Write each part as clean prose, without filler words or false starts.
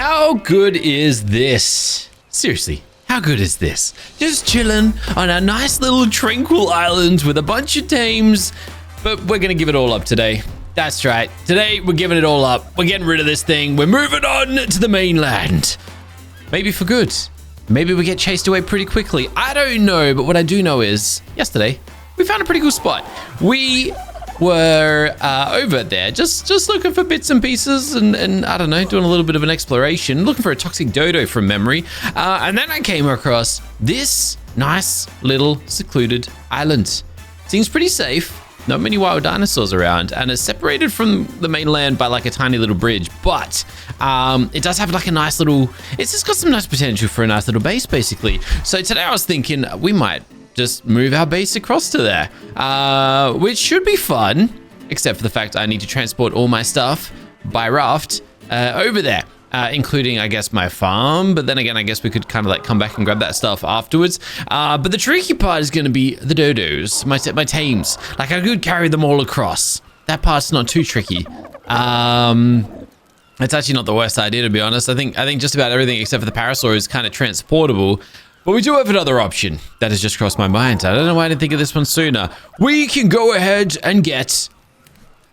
How good is this? Seriously, how good is this? Just chilling on a nice little tranquil island with a bunch of tames, but we're gonna give it all up today. That's right. Today, we're giving it all up. We're getting rid of this thing. We're moving on to the mainland. Maybe for good. Maybe we get chased away pretty quickly. I don't know, but what I do know is yesterday, we found a pretty cool spot. We were over there just looking for bits and pieces and I don't know, doing a little bit of an exploration, looking for a toxic dodo from memory. And then I came across this nice little secluded island. Seems pretty safe. Not many wild dinosaurs around, and it's separated from the mainland by like a tiny little bridge, but it does have like a nice little, it's just got some nice potential for a nice little base basically. So today I was thinking we might just move our base across to there, which should be fun, except for the fact I need to transport all my stuff by raft over there. Including, I guess, my farm. But then again, I guess we could kind of like come back and grab that stuff afterwards. But the tricky part is going to be the dodos, my tames. Like, I could carry them all across. That part's not too tricky. It's actually not the worst idea, to be honest. I think just about everything except for the parasaur is kind of transportable. But we do have another option that has just crossed my mind. I don't know why I didn't think of this one sooner. We can go ahead and get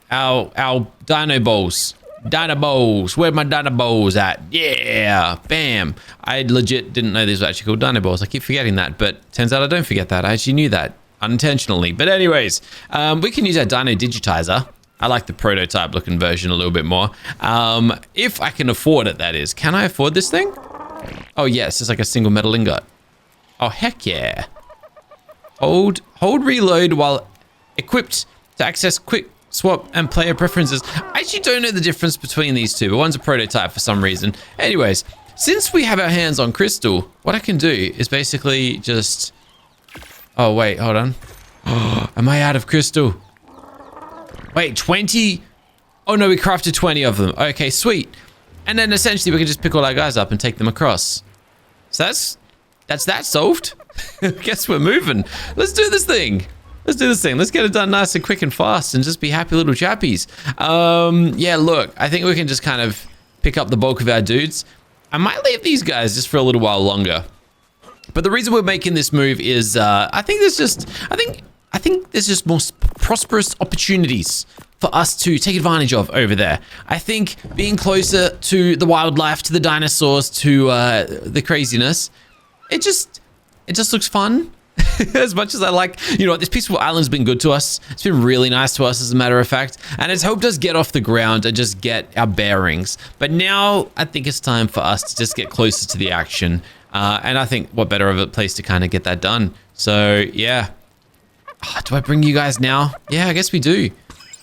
our dino balls. Dinobos, where my Dinobos at? Yeah, bam. I legit didn't know these were actually called Dinobos. I keep forgetting that, but turns out I don't forget that. I actually knew that unintentionally. But anyways, we can use our Dino Digitizer. I like the prototype looking version a little bit more. If I can afford it, that is. Can I afford this thing? Oh yes, it's like a single metal ingot. Oh heck yeah. Hold reload while equipped to access quick swap and player preferences. I actually don't know the difference between these two, but one's a prototype for some reason. Anyways, since we have our hands on crystal, what I can do is basically just... Oh, wait, hold on. Oh, am I out of crystal? Wait, 20? Oh, no, we crafted 20 of them. Okay, sweet. And then essentially we can just pick all our guys up and take them across. So that's that solved. Guess we're moving. Let's do this thing. Let's get it done nice and quick and fast and just be happy little chappies. Yeah, look, I think we can just kind of pick up the bulk of our dudes. I might leave these guys just for a little while longer. But the reason we're making this move is I think there's just more prosperous opportunities for us to take advantage of over there. I think being closer to the wildlife, to the dinosaurs, to the craziness, it just looks fun. As much as I like, you know what, this peaceful island's been good to us. It's been really nice to us, as a matter of fact, and it's helped us get off the ground and just get our bearings. But now I think it's time for us to just get closer to the action, and I think what better of a place to kind of get that done. So yeah, do I bring you guys now? Yeah, I guess we do,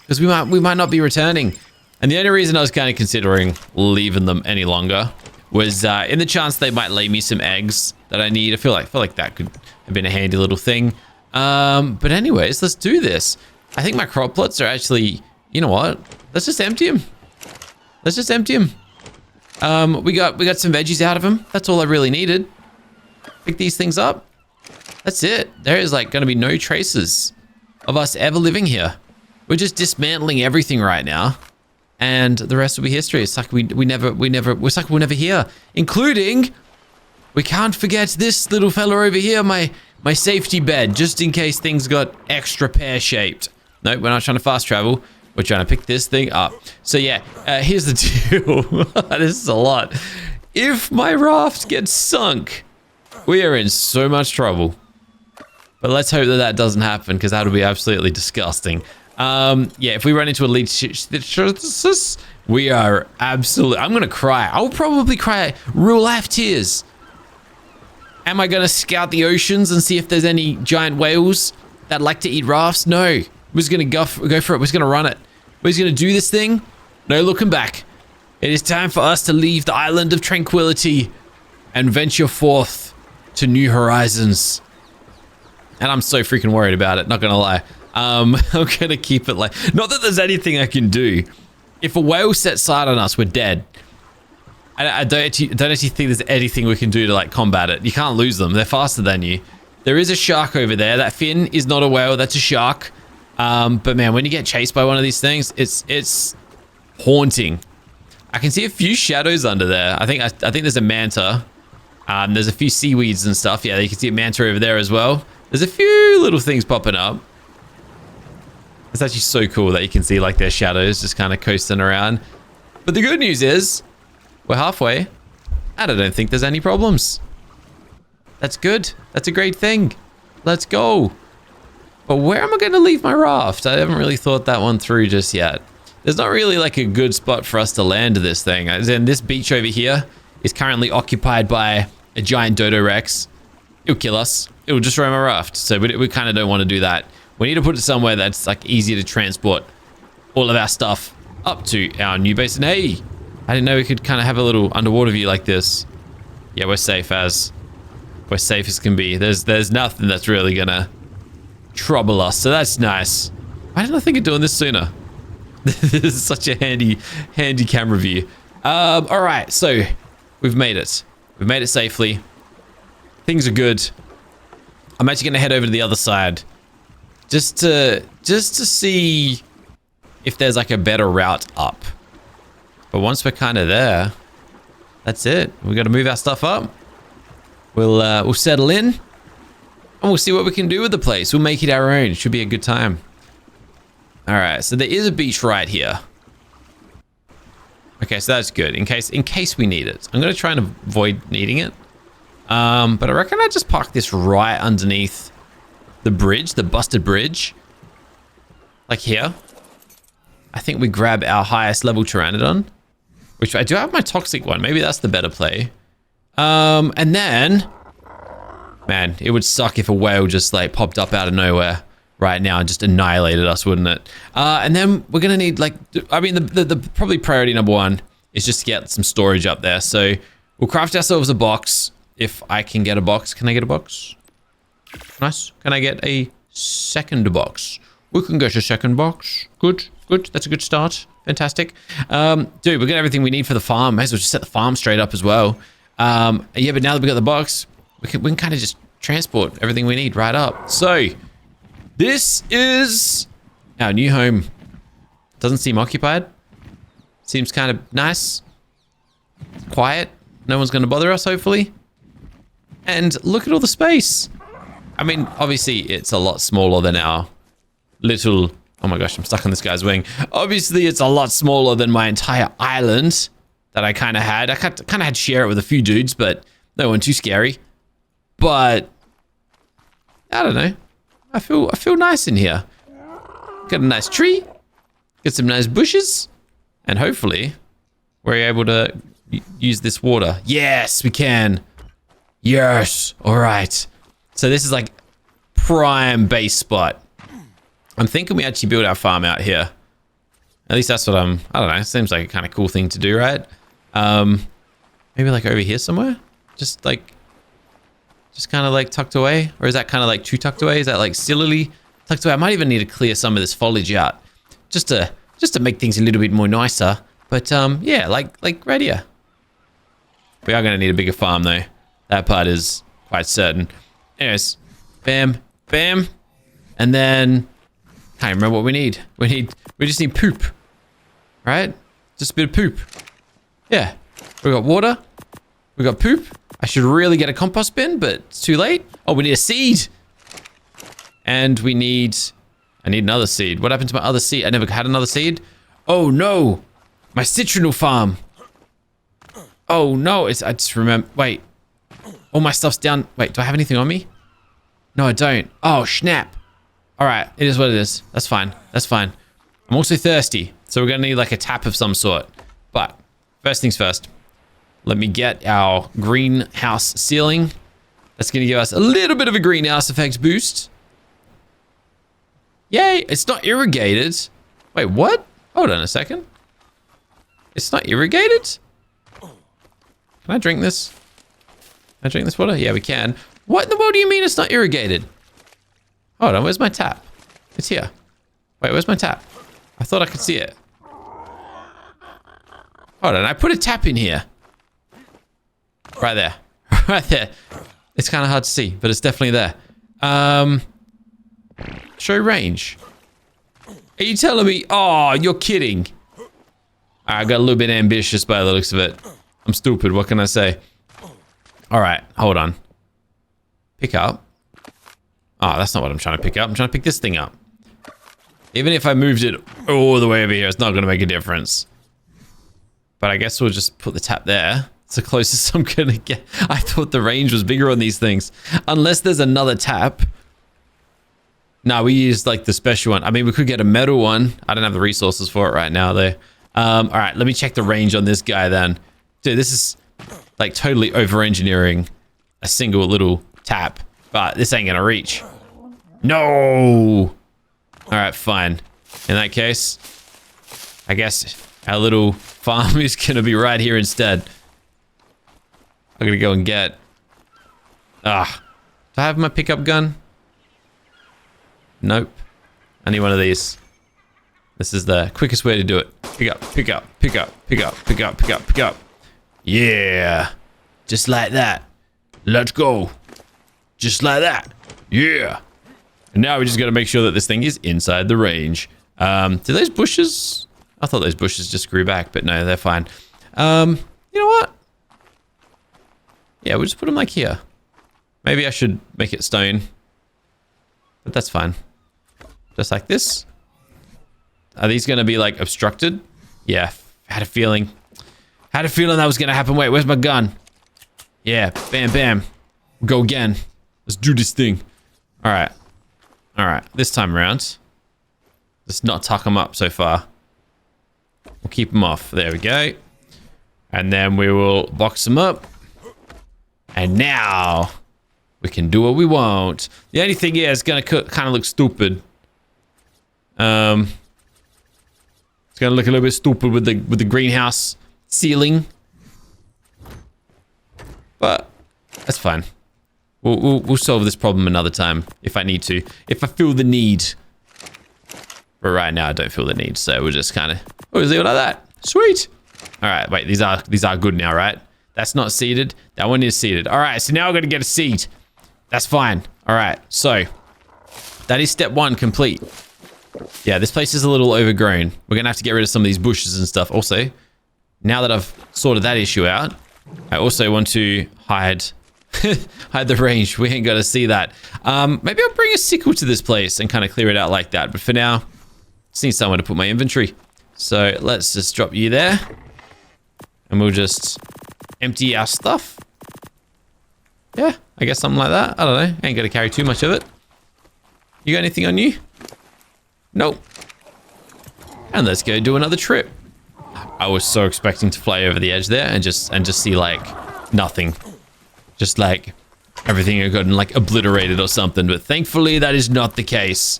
because we might not be returning. And the only reason I was kind of considering leaving them any longer was in the chance they might lay me some eggs that I need. I feel like that could have been a handy little thing. But anyways, let's do this. I think my crop plots are actually, you know what? Let's just empty them. We got some veggies out of them. That's all I really needed. Pick these things up. That's it. There is like going to be no traces of us ever living here. We're just dismantling everything right now. And the rest will be history. It's like we're never here. Including, we can't forget this little fella over here, my safety bed, just in case things got extra pear-shaped. No, we're not trying to fast travel. We're trying to pick this thing up. So yeah, here's the deal. This is a lot. If my raft gets sunk, we are in so much trouble. But let's hope that doesn't happen, because that would be absolutely disgusting. Yeah, if we run into a lead, we are absolutely... I'm gonna cry. I'll probably cry real life tears. Am I gonna scout the oceans and see if there's any giant whales that like to eat rafts? No. We're just gonna go for it. We're just gonna run it. We're just gonna do this thing. No looking back. It is time for us to leave the island of tranquility and venture forth to new horizons. And I'm so freaking worried about it, not gonna lie. I'm gonna keep it like... Not that there's anything I can do. If a whale sets sight on us, we're dead. I don't actually think there's anything we can do to like combat it. You can't lose them. They're faster than you. There is a shark over there. That fin is not a whale. That's a shark. But man, when you get chased by one of these things, it's haunting. I can see a few shadows under there. I think there's a manta. There's a few seaweeds and stuff. Yeah, you can see a manta over there as well. There's a few little things popping up. It's actually so cool that you can see like their shadows just kind of coasting around. But the good news is we're halfway and I don't think there's any problems. That's good. That's a great thing. Let's go. But where am I going to leave my raft? I haven't really thought that one through just yet. There's not really like a good spot for us to land this thing. As in, this beach over here is currently occupied by a giant dodo rex. It'll kill us. It'll destroy my raft. So we kind of don't want to do that. We need to put it somewhere that's like easier to transport all of our stuff up to our new base. And hey, I didn't know we could kind of have a little underwater view like this. Yeah, we're safe as can be. There's nothing that's really gonna trouble us. So that's nice. Why didn't I think of doing this sooner? This is such a handy camera view. All right, so we've made it. We've made it safely. Things are good. I'm actually gonna head over to the other side just to see if there's like a better route up. But once we're kind of there, that's it. We got to move our stuff up. We'll settle in and we'll see what we can do with the place. We'll make it our own. It should be a good time. All right, so there is a beach right here. Okay, so that's good in case we need it. I'm gonna try and avoid needing it. But I reckon I just park this right underneath the bridge, the busted bridge. Like here. I think we grab our highest level Pteranodon, which I do have my toxic one. Maybe that's the better play. And then, man, it would suck if a whale just like popped up out of nowhere right now and just annihilated us, wouldn't it? And then we're gonna need like, I mean, the probably priority number one is just to get some storage up there. So we'll craft ourselves a box. If I can get a box, can I get a box? Nice. Can I get a second box? We can get a second box. Good. That's a good start. Fantastic. Dude, we got everything we need for the farm. Might as well just set the farm straight up as well. Yeah, but now that we got the box, we can kind of just transport everything we need right up. So this is our new home. Doesn't seem occupied. Seems kind of nice. Quiet. No one's going to bother us, hopefully. And look at all the space. I mean, obviously, it's a lot smaller than our little... Oh my gosh, I'm stuck on this guy's wing. Obviously, it's a lot smaller than my entire island that I kind of had. I kind of had to share it with a few dudes, but no one too scary. But I don't know. I feel nice in here. Got a nice tree. Got some nice bushes. And hopefully, we're able to use this water. Yes, we can. Yes. All right. So this is like prime base spot. I'm thinking we actually build our farm out here. At least that's what I don't know. It seems like a kind of cool thing to do, right? Maybe like over here somewhere? Just kind of like tucked away? Or is that kind of like too tucked away? Is that like sillily tucked away? I might even need to clear some of this foliage out just to make things a little bit more nicer. But yeah, like right here. We are going to need a bigger farm though. That part is quite certain. Anyways, bam, bam. And then... can't remember what we need. We just need poop. Right? Just a bit of poop. Yeah. We got water. We got poop. I should really get a compost bin, but it's too late. Oh, we need a seed. And I need another seed. What happened to my other seed? I never had another seed. Oh no. My citronal farm. Oh no. I just remember. Wait. All my stuff's down. Wait, do I have anything on me? No, I don't. Oh, snap. All right, it is what it is. That's fine. That's fine. I'm also thirsty, so we're gonna need like a tap of some sort. But first things first, let me get our greenhouse ceiling. That's gonna give us a little bit of a greenhouse effect boost. Yay, it's not irrigated. Wait, what? Hold on a second. It's not irrigated? Can I drink this? Can I drink this water? Yeah, we can. What in the world do you mean it's not irrigated? Hold on, where's my tap? It's here. Wait, where's my tap? I thought I could see it. Hold on, I put a tap in here. Right there. Right there. It's kind of hard to see, but it's definitely there. Show range. Are you telling me? Oh, you're kidding. I got a little bit ambitious by the looks of it. I'm stupid. What can I say? All right, hold on. Pick up. Oh, that's not what I'm trying to pick up. I'm trying to pick this thing up. Even if I moved it all the way over here, it's not going to make a difference. But I guess we'll just put the tap there. It's the closest I'm going to get. I thought the range was bigger on these things. Unless there's another tap. No, we used like the special one. I mean, we could get a metal one. I don't have the resources for it right now, though. All right, let me check the range on this guy then. Dude, this is like totally over-engineering a single little tap. But this ain't going to reach. No! All right, fine. In that case, I guess our little farm is going to be right here instead. I'm going to go and get... do I have my pickup gun? Nope. I need one of these. This is the quickest way to do it. Pick up, pick up, pick up, pick up, pick up, pick up, pick up. Yeah. Just like that. Let's go. Just like that. Yeah. And now we just got to make sure that this thing is inside the range. Do those bushes... I thought those bushes just grew back, but no, they're fine. You know what? Yeah, we'll just put them like here. Maybe I should make it stone. But that's fine. Just like this. Are these going to be like obstructed? Yeah, had a feeling. Had a feeling that was going to happen. Wait, where's my gun? Yeah, bam, bam. We'll go again. Let's do this thing. All right. All right, this time around. Let's not tuck them up so far. We'll keep them off. There we go. And then we will box them up. And now we can do what we want. The only thing is, it's going to kind of look stupid. It's going to look a little bit stupid with the greenhouse ceiling. But that's fine. We'll solve this problem another time if I need to. If I feel the need. But right now I don't feel the need, so we'll just kind of leave it like that. Sweet. All right, wait, these are good now, right? That's not seeded. That one is seeded. All right, so now I'm gonna get a seed. That's fine. All right, so that is step one complete. Yeah, this place is a little overgrown. We're gonna have to get rid of some of these bushes and stuff. Also, now that I've sorted that issue out, I also want to hide the range. We ain't gonna see that. Maybe I'll bring a sickle to this place and kind of clear it out like that. But for now, just need somewhere to put my inventory. So let's just drop you there. And we'll just empty our stuff. Yeah, I guess something like that. I don't know. Ain't gonna carry too much of it. You got anything on you? Nope. And let's go do another trip. I was so expecting to fly over the edge there and just see like nothing. Just like everything had gotten like obliterated or something. But thankfully that is not the case.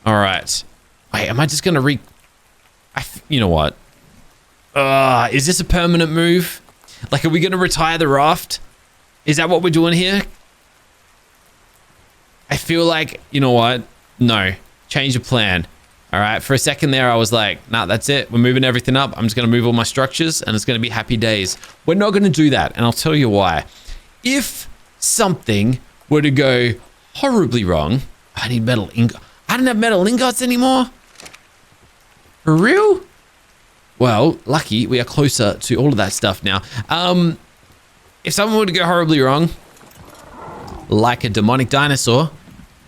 All right. Wait, am I just gonna you know what? Is this a permanent move? Like, are we gonna retire the raft? Is that what we're doing here? I feel like, you know what? No, change the plan. All right, for a second there, I was like, nah, that's it. We're moving everything up. I'm just gonna move all my structures and it's gonna be happy days. We're not gonna do that, and I'll tell you why. If something were to go horribly wrong, I need metal ingot. I don't have metal ingots anymore? For real? Well, lucky we are closer to all of that stuff now. If something were to go horribly wrong, like a demonic dinosaur,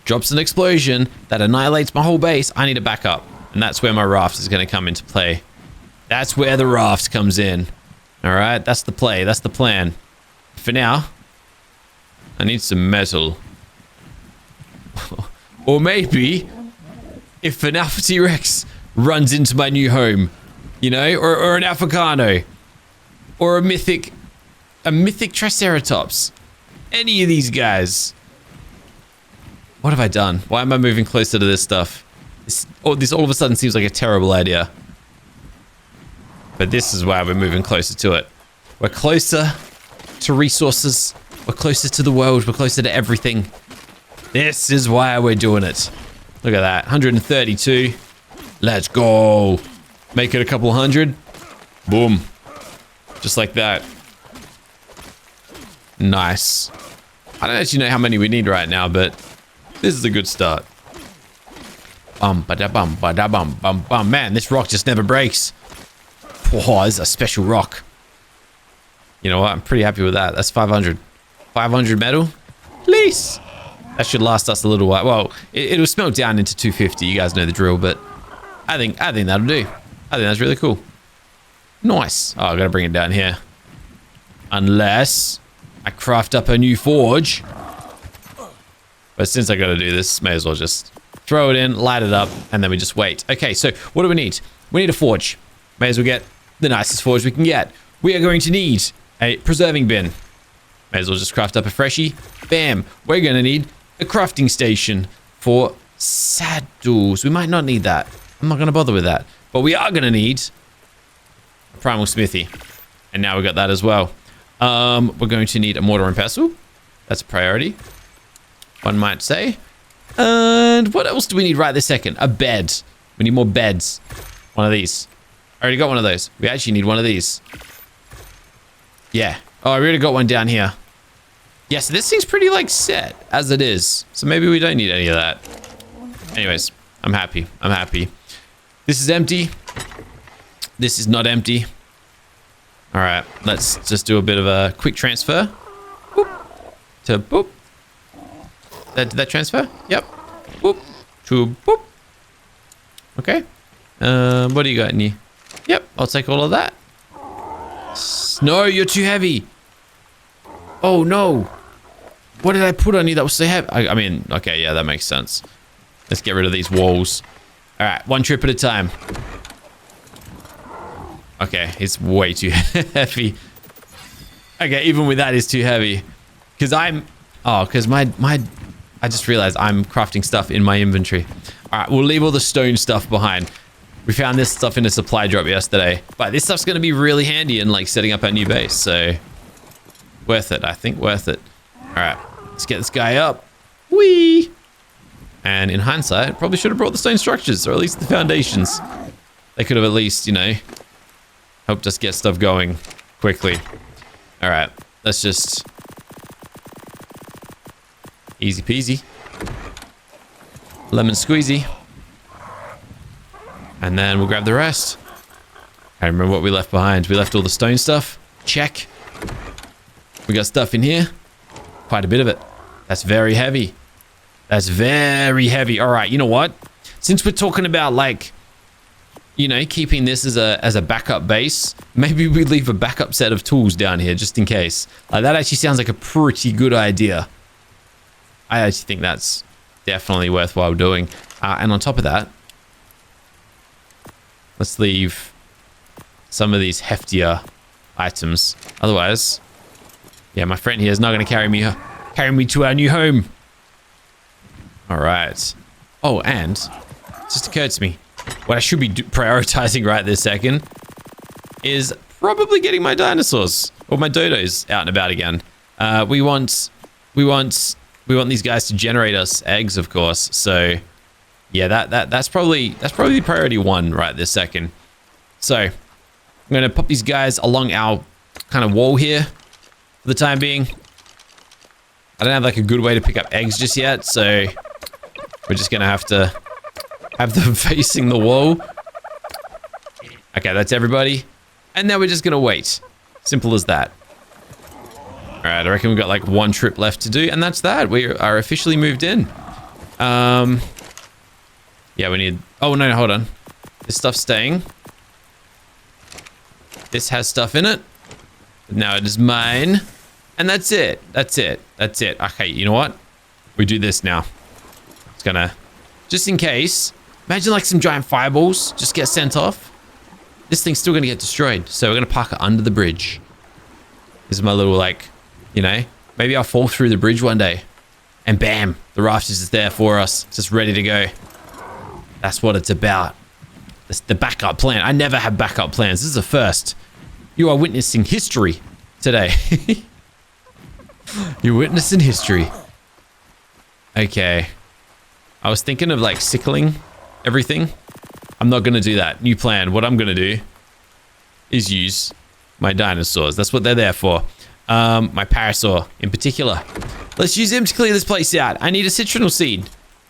drops an explosion that annihilates my whole base, I need a backup. And that's where my raft is going to come into play. That's where the raft comes in. All right, that's the play. That's the plan. For now, I need some metal. Or maybe, if an Alpha T-Rex runs into my new home, you know, or an Africano, or a mythic Triceratops. Any of these guys. What have I done? Why am I moving closer to this stuff? This all of a sudden seems like a terrible idea. But this is why we're moving closer to it. We're closer to resources. We're closer to the world. We're closer to everything. This is why we're doing it. Look at that. 132. Let's go. Make it a couple hundred. Boom. Just like that. Nice. I don't actually know how many we need right now, but this is a good start. Bum, ba-da-bum, ba-da-bum, bum, bum. Man, this rock just never breaks. Oh, this is a special rock. You know what? I'm pretty happy with that. That's 500. 500 metal? Please. That should last us a little while. Well, it'll smelt down into 250. You guys know the drill, but I think that'll do. I think that's really cool. Nice. Oh, I gotta bring it down here. Unless I craft up a new forge. But since I gotta do this, may as well just throw it in, light it up, and then we just wait. Okay, so what do we need? We need a forge. May as well get the nicest forge we can get. We are going to need a preserving bin. May as well just craft up a freshie. Bam. We're gonna need a crafting station for saddles. We might not need that. I'm not gonna bother with that. But we are gonna need a primal smithy. And now we got that as well. We're going to need a mortar and pestle. That's a priority, one might say. And what else do we need right this second? A bed. We need more beds. One of these. I already got one of those. We actually need one of these. Yeah. Oh, I already got one down here. Yeah, so this thing's pretty, like, set as it is. So maybe we don't need any of that. Anyways, I'm happy. I'm happy. This is empty. This is not empty. All right, let's just do a bit of a quick transfer. Boop. To boop. Did that transfer? Yep. Boop. To boop. Okay. What do you got in here? Yep, I'll take all of that. No, you're too heavy. Oh, no. What did I put on you that was so heavy? I mean, okay, yeah, that makes sense. Let's get rid of these walls. All right, one trip at a time. Okay, it's way too heavy. Okay, even with that, it's too heavy. Because because I just realized I'm crafting stuff in my inventory. All right, we'll leave all the stone stuff behind. We found this stuff in a supply drop yesterday. But this stuff's going to be really handy in, like, setting up our new base. So, worth it. I think worth it. All right, let's get this guy up. Whee! And in hindsight, probably should have brought the stone structures, or at least the foundations. They could have at least, you know, helped us get stuff going quickly. All right, let's just... Easy peasy. Lemon squeezy. And then we'll grab the rest. I remember what we left behind. We left all the stone stuff. Check. We got stuff in here. Quite a bit of it. That's very heavy. That's very heavy. All right, you know what? Since we're talking about, like, you know, keeping this as a backup base, maybe we leave a backup set of tools down here just in case. Like, that actually sounds like a pretty good idea. I actually think that's definitely worthwhile doing. And on top of that, let's leave some of these heftier items. Otherwise, yeah, my friend here is not going to carry me to our new home. All right. Oh, and it just occurred to me, what I should be prioritizing right this second is probably getting my dinosaurs or my dodos out and about again. We want these guys to generate us eggs, of course. So, yeah, that's probably priority one right this second. So, I'm gonna pop these guys along our kind of wall here for the time being. I don't have like a good way to pick up eggs just yet, so we're just gonna have to have them facing the wall. Okay, that's everybody. And now we're just gonna wait. Simple as that. All right, I reckon we've got like one trip left to do, and that's that. We are officially moved in. Yeah, we need... Oh, no, hold on. This stuff's staying. This has stuff in it. Now it is mine. And that's it. That's it. That's it. Okay, you know what? We do this now. It's gonna... Just in case. Imagine like some giant fireballs just get sent off. This thing's still gonna get destroyed. So we're gonna park it under the bridge. This is my little, like, you know, maybe I'll fall through the bridge one day. And bam, the raft is just there for us. It's just ready to go. That's what it's about. It's the backup plan. I never have backup plans. This is a first. You are witnessing history today. You're witnessing history. Okay. I was thinking of like sickling everything. I'm not going to do that. New plan. What I'm going to do is use my dinosaurs. That's what they're there for. My parasaur in particular. Let's use him to clear this place out. I need a citronal seed.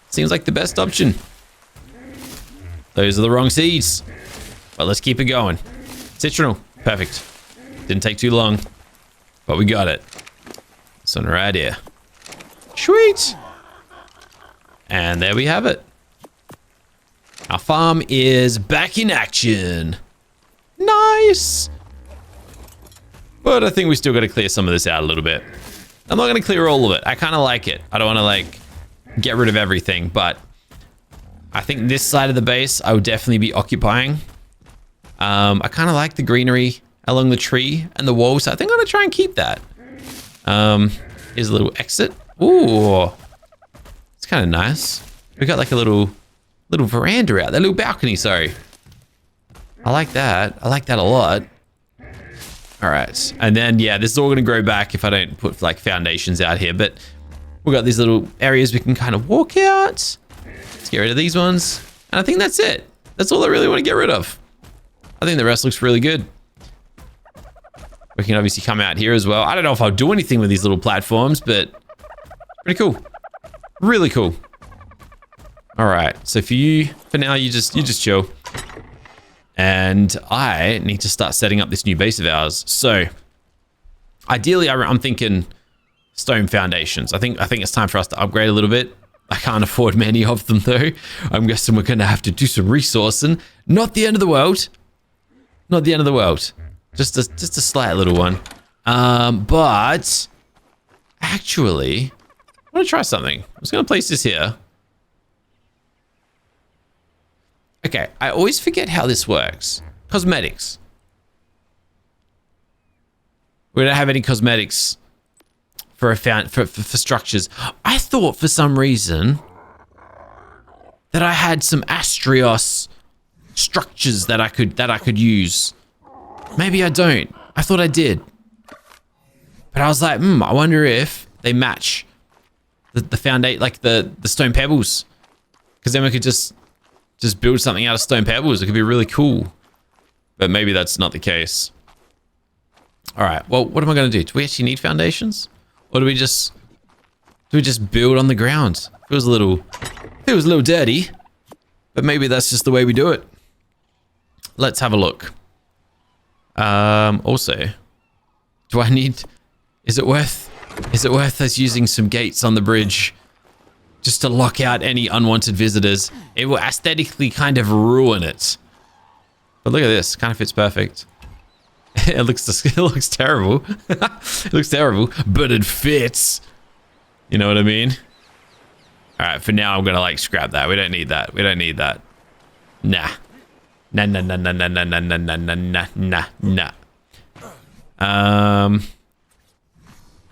Seems like the best option. Those are the wrong seeds. But let's keep it going. Citronal. Perfect. Didn't take too long, but we got it. This one right here. Sweet. And there we have it. Our farm is back in action. Nice. But I think we still got to clear some of this out a little bit. I'm not going to clear all of it. I kind of like it. I don't want to like get rid of everything, but I think this side of the base I would definitely be occupying. I kind of like the greenery along the tree and the wall, so I think I'm going to try and keep that. Here's a little exit. Ooh, it's kind of nice. We got like a little veranda out there, little balcony, sorry. I like that. I like that a lot. All right, and then yeah, this is all gonna grow back if I don't put like foundations out here, but we got these little areas we can kind of walk out. Let's get rid of these ones. And I think that's it. That's all I really want to get rid of. I think the rest looks really good. We can obviously come out here as well. I don't know if I'll do anything with these little platforms, but pretty cool. Really cool. All right, so for now, you just chill. And I need to start setting up this new base of ours. So ideally, I'm thinking stone foundations. I think it's time for us to upgrade a little bit. I can't afford many of them though. I'm guessing we're gonna have to do some resourcing. Not the end of the world. Not the end of the world. Just a slight little one. But actually, I want to try something. I'm just gonna place this here. Okay, I always forget how this works. Cosmetics. We don't have any cosmetics for structures. I thought for some reason that I had some Astrios structures that I could use. Maybe I don't. I thought I did. But I was like, I wonder if they match the foundation, like the stone pebbles. Because then we could just build something out of stone pebbles. It could be really cool. But maybe that's not the case. All right, well, what am I going to do? Do we actually need foundations? Or do we just build on the ground? It was a little dirty, but maybe that's just the way we do it. Let's have a look. Also, is it worth us using some gates on the bridge just to lock out any unwanted visitors? It will aesthetically kind of ruin it. But look at this, kind of fits perfect. It looks terrible. It looks terrible, but it fits. You know what I mean? All right, for now I'm gonna like scrap that. We don't need that. We don't need that. Nah. Nah.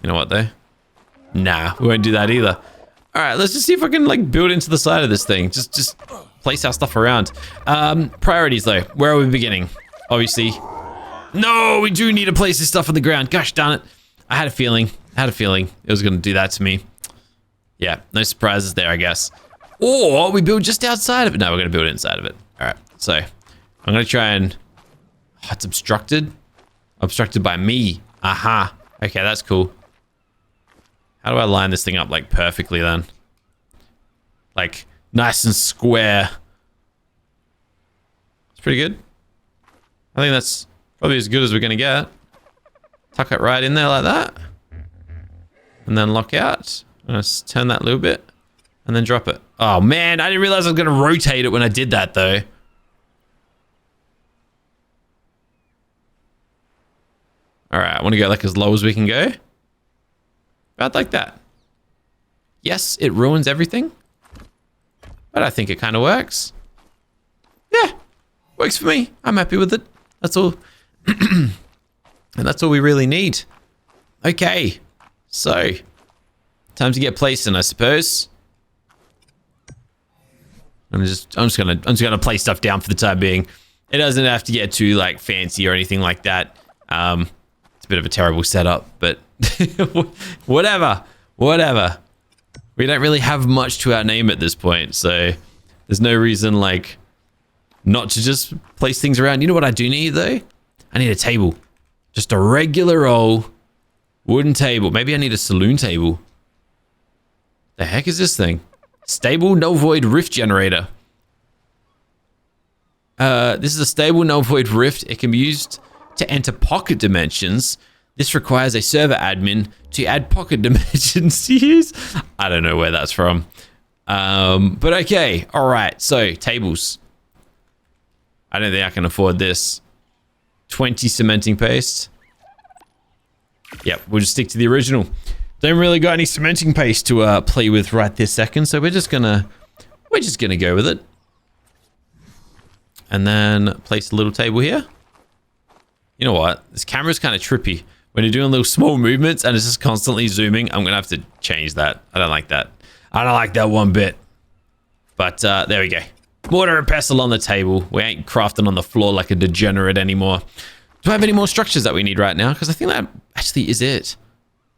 You know what though? Nah, we won't do that either. All right, let's just see if I can like build into the side of this thing. Just place our stuff around. Priorities though. Where are we beginning? Obviously. No, we do need to place this stuff on the ground. Gosh darn it. I had a feeling it was going to do that to me. Yeah, no surprises there, I guess. Or we build just outside of it. No, we're going to build inside of it. All right, so I'm going to try and... Oh, it's obstructed? Obstructed by me. Aha. Okay, that's cool. How do I line this thing up like perfectly then? Like nice and square. It's pretty good. I think that's probably as good as we're going to get. Tuck it right in there like that. And then lock out. I'm going to turn that a little bit. And then drop it. Oh man, I didn't realize I was going to rotate it when I did that though. Alright, I want to go like as low as we can go. About like that. Yes, it ruins everything. But I think it kind of works. Yeah, works for me. I'm happy with it. That's all. And that's all we really need. Okay, so time to get placing, I suppose. I'm just gonna place stuff down for the time being. It doesn't have to get too like fancy or anything like that. It's a bit of a terrible setup, but whatever. We don't really have much to our name at this point, so there's no reason like not to just place things around. You know what I do need though? I need a table. Just a regular old wooden table. Maybe I need a saloon table. The heck is this thing? Stable null void rift generator. This is a stable null void rift. It can be used to enter pocket dimensions. This requires a server admin to add pocket dimensions to use. I don't know where that's from. But okay. All right. So tables. I don't think I can afford this. 20 cementing paste. Yep. We'll just stick to the original. Don't really got any cementing paste to play with right this second. So we're just gonna go with it. And then place a little table here. You know what? This camera's kind of trippy. When you're doing little small movements and it's just constantly zooming, I'm going to have to change that. I don't like that. I don't like that one bit. But there we go. Mortar and pestle on the table. We ain't crafting on the floor like a degenerate anymore. Do I have any more structures that we need right now? Because I think that actually is it.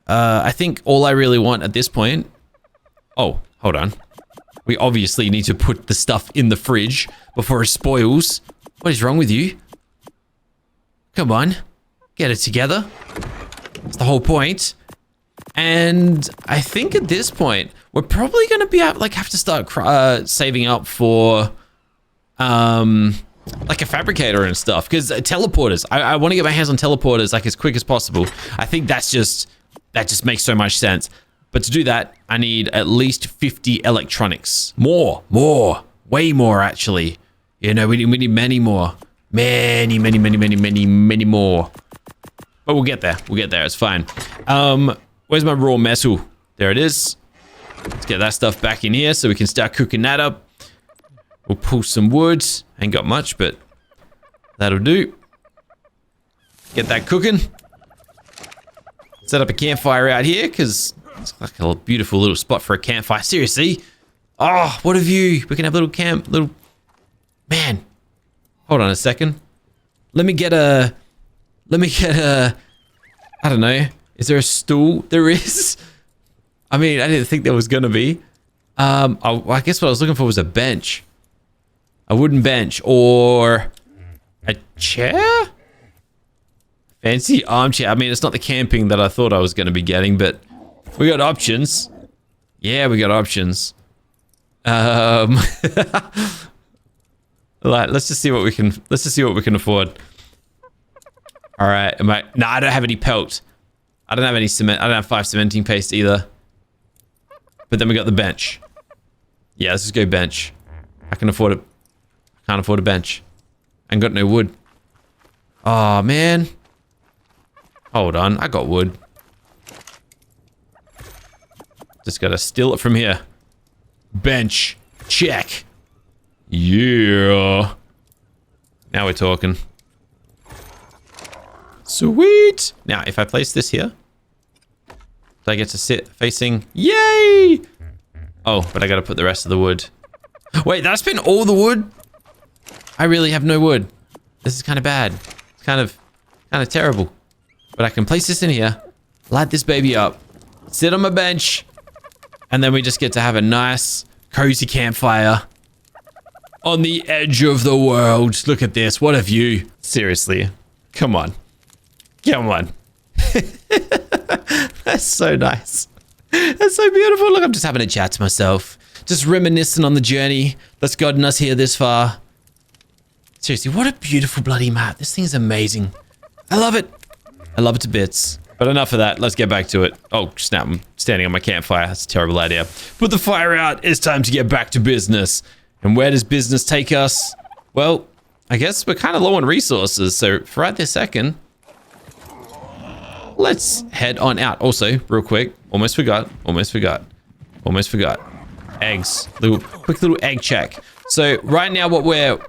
I think all I really want at this point... Oh, hold on. We obviously need to put the stuff in the fridge before it spoils. What is wrong with you? Come on. Get it together. That's the whole point. And I think at this point, we're probably going to be have to start saving up for like a fabricator and stuff. Because teleporters, I want to get my hands on teleporters like as quick as possible. I think that just makes so much sense. But to do that, I need at least 50 electronics. More, way more actually. You know, we need many more. Many more. But we'll get there. It's fine. Where's my raw metal? There it is. Let's get that stuff back in here so we can start cooking that up. We'll pull some wood. Ain't got much, but that'll do. Get that cooking. Set up a campfire out here because it's like a beautiful little spot for a campfire. Seriously. Oh, what a view. We can have a little camp. Man. Hold on a second. Let me get a... I don't know. Is there a stool? There is. I mean, I didn't think there was going to be. I guess what I was looking for was a bench. A wooden bench or a chair? Fancy armchair. I mean, it's not the camping that I thought I was going to be getting, but we got options. Yeah, we got options. Let's just see what we can afford. All right. No, I don't have any pelt. I don't have any cement. I don't have 5 cementing paste either. But then we got the bench. Yeah, let's just go bench. I can afford it. I can't afford a bench. I ain't got no wood. Oh, man. Hold on. I got wood. Just gotta steal it from here. Bench. Check. Yeah. Now we're talking. Sweet. Now, if I place this here, do I get to sit facing? Yay! Oh, but I gotta put the rest of the wood. Wait, that's been all the wood? I really have no wood. This is kind of bad. It's kind of terrible. But I can place this in here, light this baby up, sit on my bench, and then we just get to have a nice, cozy campfire on the edge of the world. Look at this. What a view. Seriously. Come on. Come on. That's so nice. That's so beautiful. Look, I'm just having a chat to myself. Just reminiscing on the journey that's gotten us here this far. Seriously, what a beautiful bloody map. This thing is amazing. I love it. I love it to bits. But enough of that. Let's get back to it. Oh, snap. I'm standing on my campfire. That's a terrible idea. Put the fire out. It's time to get back to business. And where does business take us? Well, I guess we're kind of low on resources. So for right this second, let's head on out. Also, real quick, almost forgot. Eggs. Quick little egg check. So right now what we're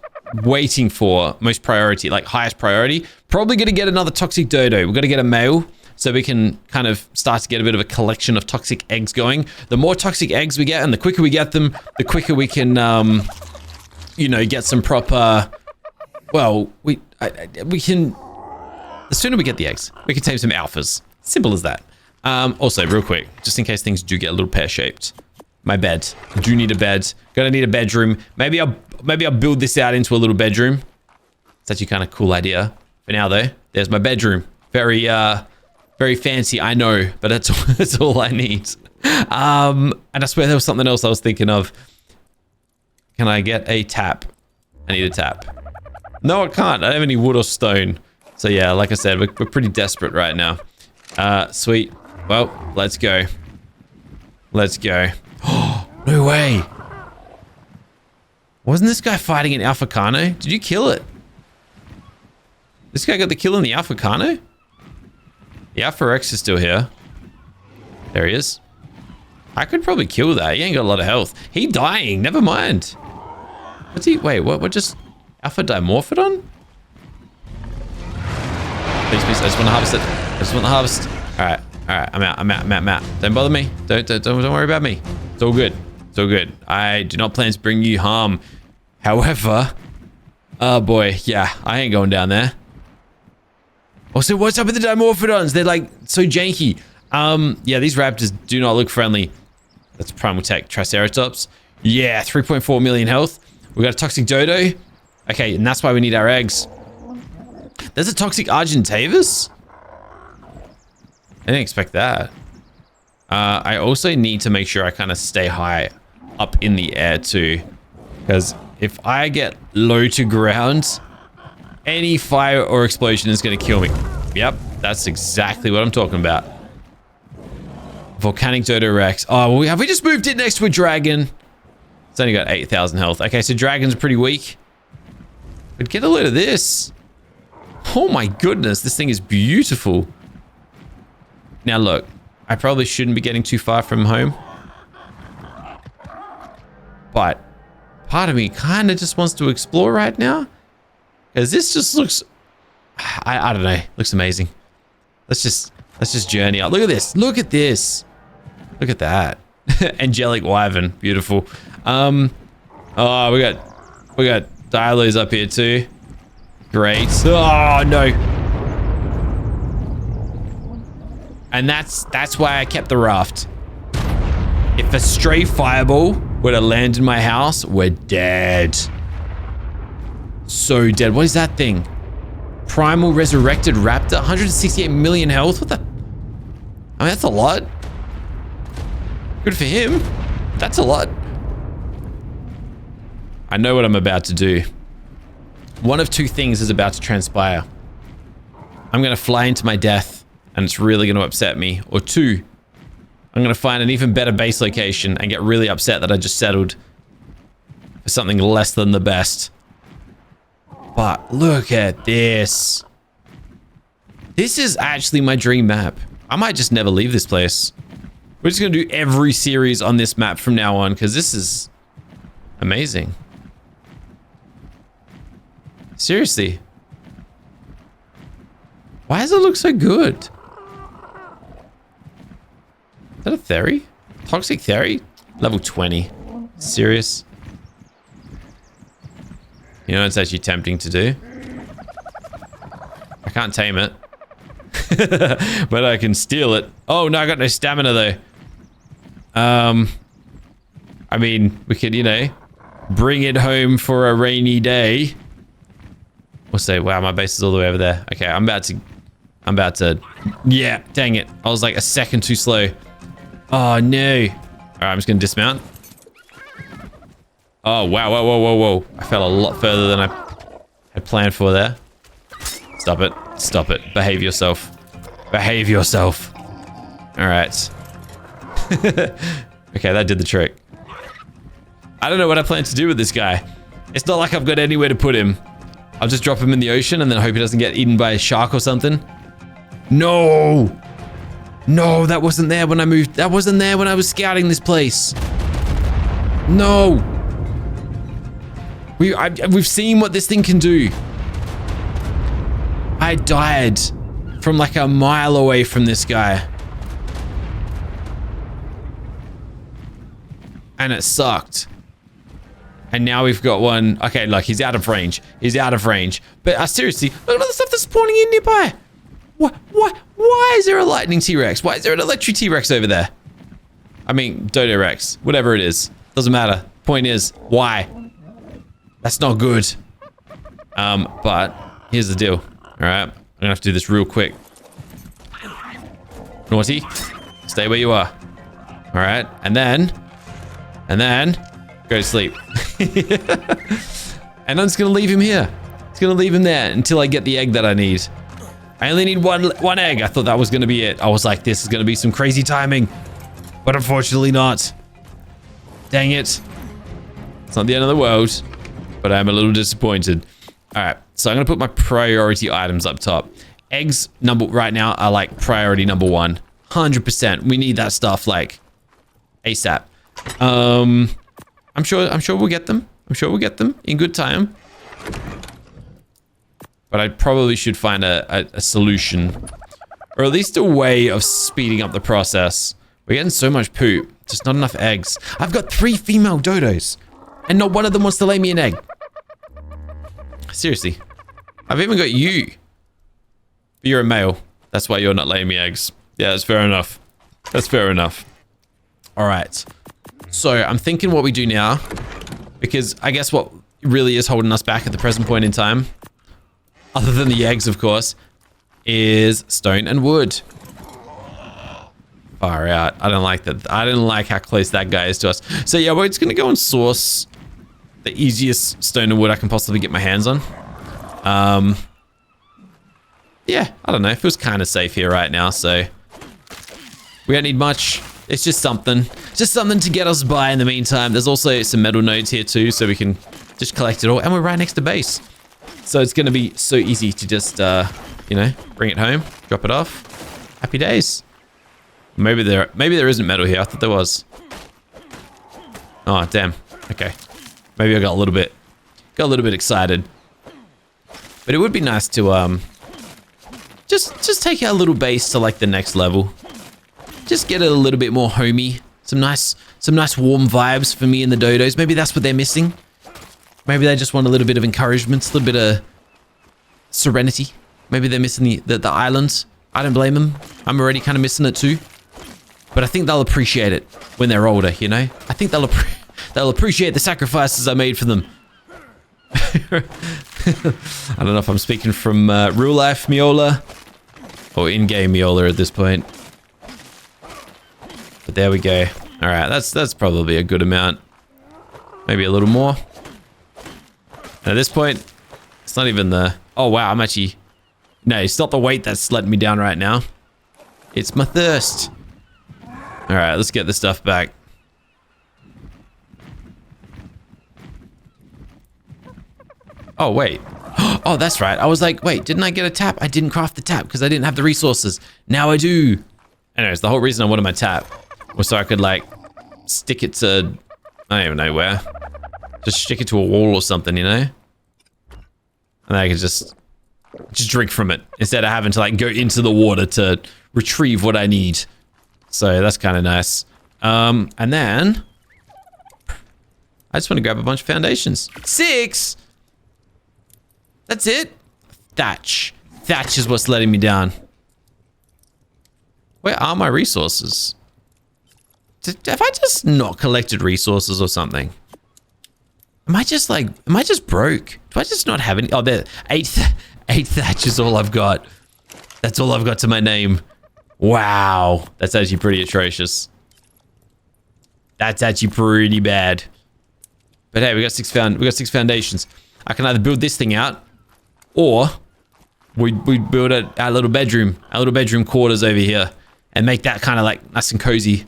waiting for, most priority, like highest priority, probably going to get another toxic dodo. We've got to get a male so we can kind of start to get a bit of a collection of toxic eggs going. The more toxic eggs we get and the quicker we get them, the quicker we can, you know, get some proper, well, we can, the sooner we get the eggs, we can tame some alphas. Simple as that. Also, real quick, just in case things do get a little pear-shaped, my bed. I do need a bed. Gonna need a bedroom. Maybe I'll build this out into a little bedroom. It's actually kind of cool idea. For now, though, there's my bedroom. Very fancy, I know, but that's all I need. And I swear there was something else I was thinking of. Can I get a tap? I need a tap. No, I can't. I don't have any wood or stone. So yeah, like I said, we're pretty desperate right now. Sweet. Well, let's go. Let's go. Oh, no way. Wasn't this guy fighting an Alpha Carno? Did you kill it? This guy got the kill on the Alpha Carno? The Alpha Rex is still here. There he is. I could probably kill that. He ain't got a lot of health. He dying. Never mind. What's he? Wait, what just... Alpha Dimorphodon? Please, please. I just want to harvest it. I just want to harvest. Alright. Alright. I'm out. Don't bother me. Don't worry about me. It's all good. It's all good. I do not plan to bring you harm. However... Oh boy. Yeah. I ain't going down there. Also, what's up with the Dimorphodons? They're like so janky. Yeah, these raptors do not look friendly. That's Primal Tech Triceratops. Yeah, 3.4 million health. We got a toxic dodo. Okay, and that's why we need our eggs. There's a toxic Argentavis? I didn't expect that. I also need to make sure I kind of stay high up in the air too. Because if I get low to ground, any fire or explosion is going to kill me. Yep, that's exactly what I'm talking about. Volcanic Dodo Rex. Oh, well, have we just moved it next to a dragon? It's only got 8,000 health. Okay, so dragons are pretty weak. But get a load of this. Oh my goodness, this thing is beautiful. Now look, I probably shouldn't be getting too far from home. But part of me kind of just wants to explore right now. Because this just looks... I don't know. Looks amazing. Let's just journey out. Look at this. Look at this. Look at that. Angelic Wyvern. Beautiful. Oh, we got Dialos up here too. Great. Oh, no. And that's why I kept the raft. If a stray fireball were to land in my house, we're dead. So dead. What is that thing? Primal Resurrected Raptor. 168 million health. What the... I mean, that's a lot. Good for him. That's a lot. I know what I'm about to do. One of two things is about to transpire. I'm going to fly into my death, and it's really going to upset me. Or two, I'm going to find an even better base location and get really upset that I just settled for something less than the best. But look at this. This is actually my dream map. I might just never leave this place. We're just going to do every series on this map from now on, because this is amazing. Seriously. Why does it look so good? Is that a Theory? Toxic Theory? Level 20. Serious? You know, it's actually tempting to do. I can't tame it. But I can steal it. Oh, no, I got no stamina, though. I mean, we could, you know, bring it home for a rainy day. We'll say, wow, my base is all the way over there. Okay, I'm about to... Yeah, dang it. I was like a second too slow. Oh, no. All right, I'm just going to dismount. Oh, wow, whoa. I fell a lot further than I had planned for there. Stop it. Stop it. Behave yourself. Behave yourself. All right. Okay, that did the trick. I don't know what I plan to do with this guy. It's not like I've got anywhere to put him. I'll just drop him in the ocean and then hope he doesn't get eaten by a shark or something. No! No, that wasn't there when I moved. That wasn't there when I was scouting this place. No! We've seen what this thing can do. I died from like a mile away from this guy. And it sucked. And now we've got one. Okay, look, he's out of range. He's out of range. But seriously, look at all the stuff that's spawning in nearby. Why is there a lightning T-Rex? Why is there an electric T-Rex over there? I mean, Dodo Rex, whatever it is. Doesn't matter. Point is, why? That's not good. But here's the deal. All right, I'm gonna have to do this real quick. Naughty, stay where you are. All right, and then go to sleep. And I'm just gonna leave him here. It's gonna leave him there until I get the egg that I need. I only need one egg. I thought that was gonna be it. I was like, this is gonna be some crazy timing, but unfortunately not. Dang it. It's not the end of the world, but I'm a little disappointed. All right, so I'm gonna put my priority items up top. Eggs right now are like priority number 1. 100%. We need that stuff like ASAP. I'm sure we'll get them. I'm sure we'll get them in good time. But I probably should find a solution, or at least a way of speeding up the process. We're getting so much poop, just not enough eggs. I've got 3 female dodos, and not one of them wants to lay me an egg. Seriously. I've even got you. But you're a male. That's why you're not laying me eggs. Yeah, that's fair enough. That's fair enough. All right. So I'm thinking what we do now, because I guess what really is holding us back at the present point in time, other than the eggs, of course, is stone and wood. Far out. I don't like that. I didn't like how close that guy is to us. So yeah, we're just going to go and source the easiest stone and wood I can possibly get my hands on. Yeah, I don't know. It feels kind of safe here right now, so we don't need much. It's just something. Just something to get us by in the meantime. There's also some metal nodes here too, so we can just collect it all. And we're right next to base. So it's going to be so easy to just, you know, bring it home, drop it off. Happy days. Maybe there isn't metal here. I thought there was. Oh, damn. Okay. Maybe I got a little bit excited. But it would be nice to, just take our little base to like the next level. Just get it a little bit more homey. Some nice warm vibes for me and the dodos. Maybe that's what they're missing. Maybe they just want a little bit of encouragement, a little bit of serenity. Maybe they're missing the island. I don't blame them. I'm already kind of missing it too. But I think they'll appreciate it when they're older, you know? I think they'll appreciate the sacrifices I made for them. I don't know if I'm speaking from real life Miola or in-game Miola at this point. But there we go. All right, that's probably a good amount. Maybe a little more. And at this point, it's not even the... Oh, wow, I'm actually... No, it's not the weight that's letting me down right now. It's my thirst. All right, let's get this stuff back. Oh, wait. Oh, that's right. I was like, wait, didn't I get a tap? I didn't craft the tap because I didn't have the resources. Now I do. Anyways, the whole reason I wanted my tap was so I could, like, stick it to... I don't even know where. Just stick it to a wall or something, you know? And I could just drink from it instead of having to, like, go into the water to retrieve what I need. So that's kind of nice. And then... I just want to grab a bunch of foundations. 6! That's it. Thatch. Thatch is what's letting me down. Where are my resources? Have I just not collected resources or something? Am I just broke? Do I just not have any? Oh, there. 8 thatch is all I've got. That's all I've got to my name. Wow. That's actually pretty atrocious. That's actually pretty bad. But hey, we got 6 foundations. I can either build this thing out, or we build our little bedroom quarters over here, and make that kind of like nice and cozy.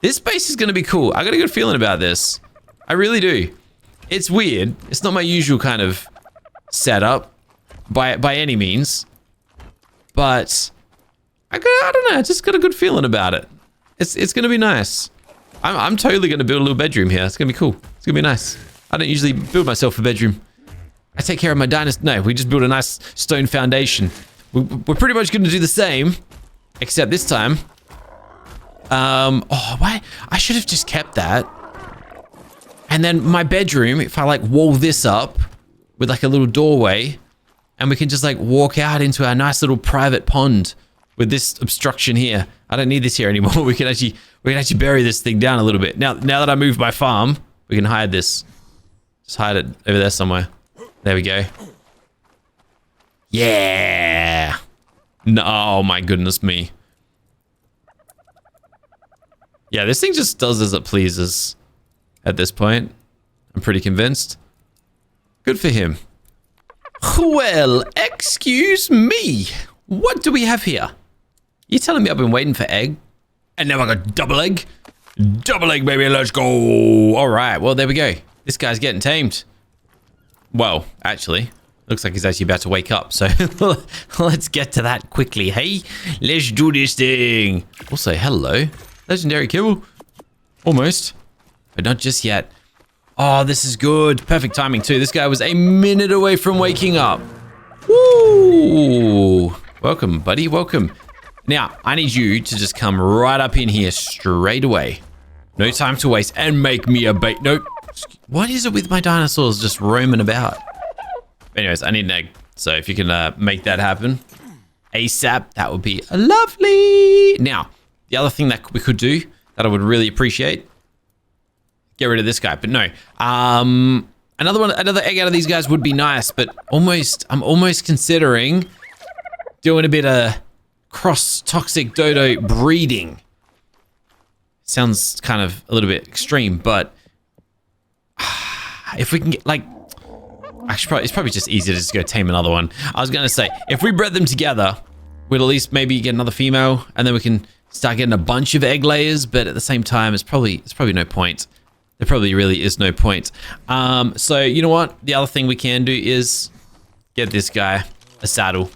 This space is gonna be cool. I got a good feeling about this. I really do. It's weird. It's not my usual kind of setup by any means, but I don't know. I just got a good feeling about it. It's gonna be nice. I'm totally gonna build a little bedroom here. It's gonna be cool. It's gonna be nice. I don't usually build myself a bedroom. I take care of my dinosaur. No, we just build a nice stone foundation. We're pretty much gonna do the same, except this time. Oh, why? I should have just kept that. And then my bedroom, if I like wall this up with like a little doorway, and we can just like walk out into our nice little private pond with this obstruction here. I don't need this here anymore. We can actually bury this thing down a little bit. Now that I moved my farm, we can hide this. Just hide it over there somewhere. There we go. Yeah. No, oh my goodness me. Yeah, this thing just does as it pleases at this point. I'm pretty convinced. Good for him. Well, excuse me. What do we have here? You telling me I've been waiting for egg? And now I got double egg? Double egg, baby, let's go. All right, well, there we go. This guy's getting tamed. Well, actually, looks like he's actually about to wake up. So let's get to that quickly. Hey, let's do this thing. Also, hello. Legendary kill. Almost, but not just yet. Oh, this is good. Perfect timing too. This guy was a minute away from waking up. Woo! Welcome, buddy. Welcome. Now, I need you to just come right up in here straight away. No time to waste and make me a bait. Nope. What is it with my dinosaurs just roaming about? Anyways, I need an egg. So if you can make that happen ASAP, that would be lovely. Now, the other thing that we could do that I would really appreciate, get rid of this guy, but no. Another egg out of these guys would be nice, but I'm almost considering doing a bit of cross-toxic dodo breeding. Sounds kind of a little bit extreme, but if we can get, like, actually, it's probably just easier to just go tame another one. I was going to say, if we bred them together, we'd at least maybe get another female, and then we can start getting a bunch of egg layers, but at the same time, it's probably no point. There probably really is no point. So, you know what? The other thing we can do is get this guy a saddle.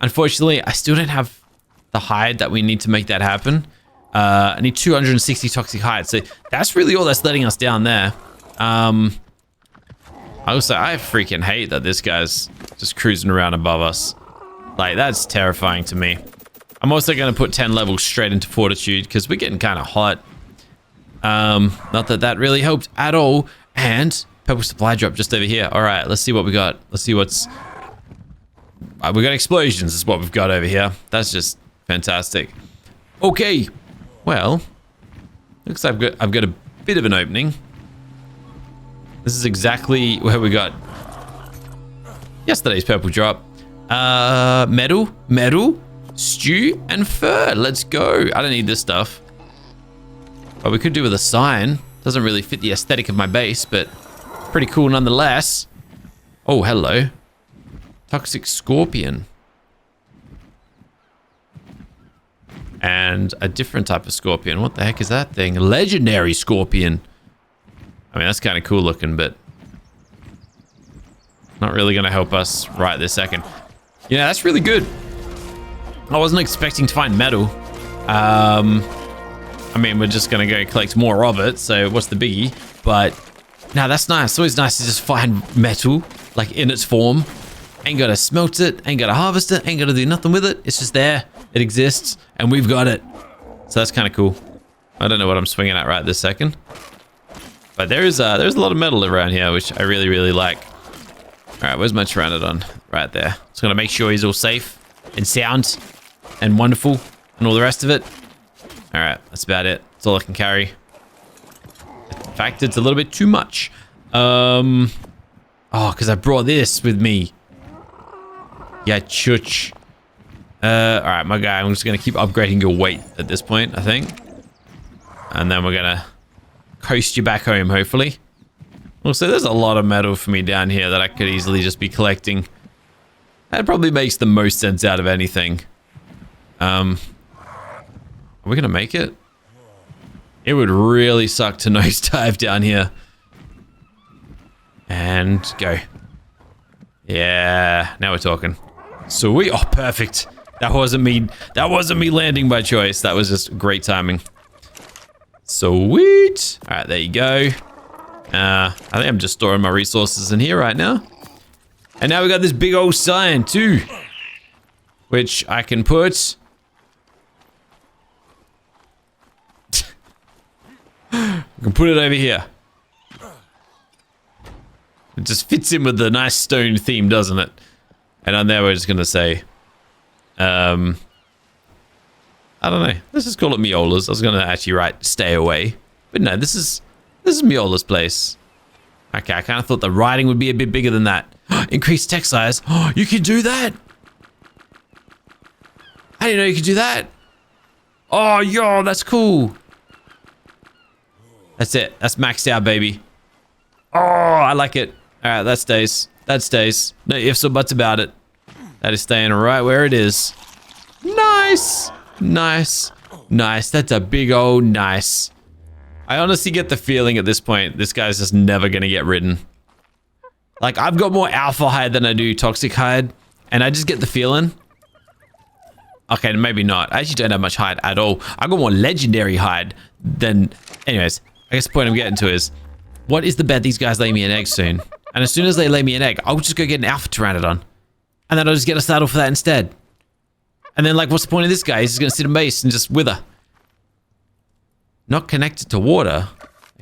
Unfortunately, I still don't have the hide that we need to make that happen. I need 260 toxic hide, so that's really all that's letting us down there. I freaking hate that this guy's just cruising around above us. Like, that's terrifying to me. I'm also going to put 10 levels straight into fortitude because we're getting kind of hot. Not that that really helped at all. And purple supply drop just over here. All right, let's see what we got. Let's see what's... we got explosions is what we've got over here. That's just fantastic. Okay, well, looks like I've got a bit of an opening. This is exactly where we got yesterday's purple drop. Metal, stew, and fur. Let's go. I don't need this stuff. But we could do with a sign. Doesn't really fit the aesthetic of my base, but pretty cool nonetheless. Oh, hello. Toxic scorpion. And a different type of scorpion. What the heck is that thing? Legendary scorpion. I mean, that's kind of cool looking, but not really going to help us right this second. Yeah, that's really good. I wasn't expecting to find metal. I mean, we're just going to go collect more of it, so what's the biggie? But, no, that's nice. It's always nice to just find metal, like, in its form. Ain't got to smelt it, ain't got to harvest it, ain't got to do nothing with it. It's just there. It exists, and we've got it. So that's kind of cool. I don't know what I'm swinging at right this second. But there's a lot of metal around here, which I really, really like. All right, where's my Pteranodon? Right there. Just going to make sure he's all safe and sound and wonderful and all the rest of it. All right, that's about it. That's all I can carry. In fact, it's a little bit too much. Oh, because I brought this with me. Yeah, chuch. All right, my guy, I'm just going to keep upgrading your weight at this point, I think. And then we're going to coast you back home, hopefully. Also, there's a lot of metal for me down here that I could easily just be collecting. That probably makes the most sense out of anything. Are we going to make it? It would really suck to nosedive down here. And go. Yeah, now we're talking. Sweet. Oh, perfect. That wasn't me landing by choice. That was just great timing. Sweet. All right, there you go. I think I'm just storing my resources in here right now. And now we got this big old sign too, which I can put. I can put it over here. It just fits in with the nice stone theme, doesn't it? And on there we're just gonna say, I don't know. Let's just call it Miola's. I was gonna actually write "stay away," but no. This is Miola's place. Okay, I kind of thought the writing would be a bit bigger than that. Increased text size. Oh, you can do that. I didn't know you could do that. Oh, yo, that's cool. That's it. That's maxed out, baby. Oh, I like it. All right, that stays. That stays. No ifs or buts about it. That is staying right where it is. Nice. Nice. Nice. That's a big old nice. I honestly get the feeling at this point, this guy's just never going to get ridden. Like, I've got more alpha hide than I do toxic hide. And I just get the feeling. Okay, maybe not. I actually don't have much hide at all. I got more legendary hide than... Anyways, I guess the point I'm getting to is, what is the bet these guys lay me an egg soon? And as soon as they lay me an egg, I'll just go get an alpha pteranodon. And then I'll just get a saddle for that instead. And then, like, what's the point of this guy? He's just going to sit in base and just wither. Not connected to water?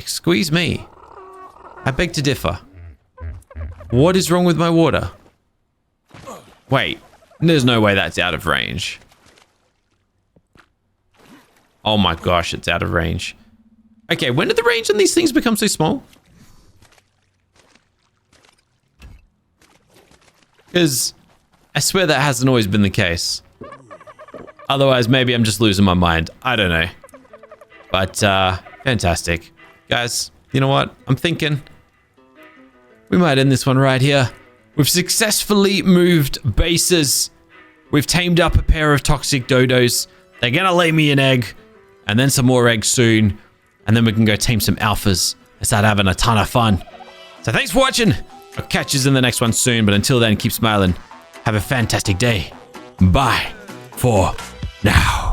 Squeeze me. I beg to differ. What is wrong with my water? Wait, there's no way that's out of range. Oh my gosh, it's out of range. Okay, when did the range on these things become so small? Because I swear that hasn't always been the case. Otherwise, maybe I'm just losing my mind. I don't know. But, fantastic. Guys, you know what? I'm thinking we might end this one right here. We've successfully moved bases. We've tamed up a pair of toxic dodos. They're gonna lay me an egg. And then some more eggs soon. And then we can go tame some alphas and start having a ton of fun. So thanks for watching. I'll catch you in the next one soon. But until then, keep smiling. Have a fantastic day. Bye for now.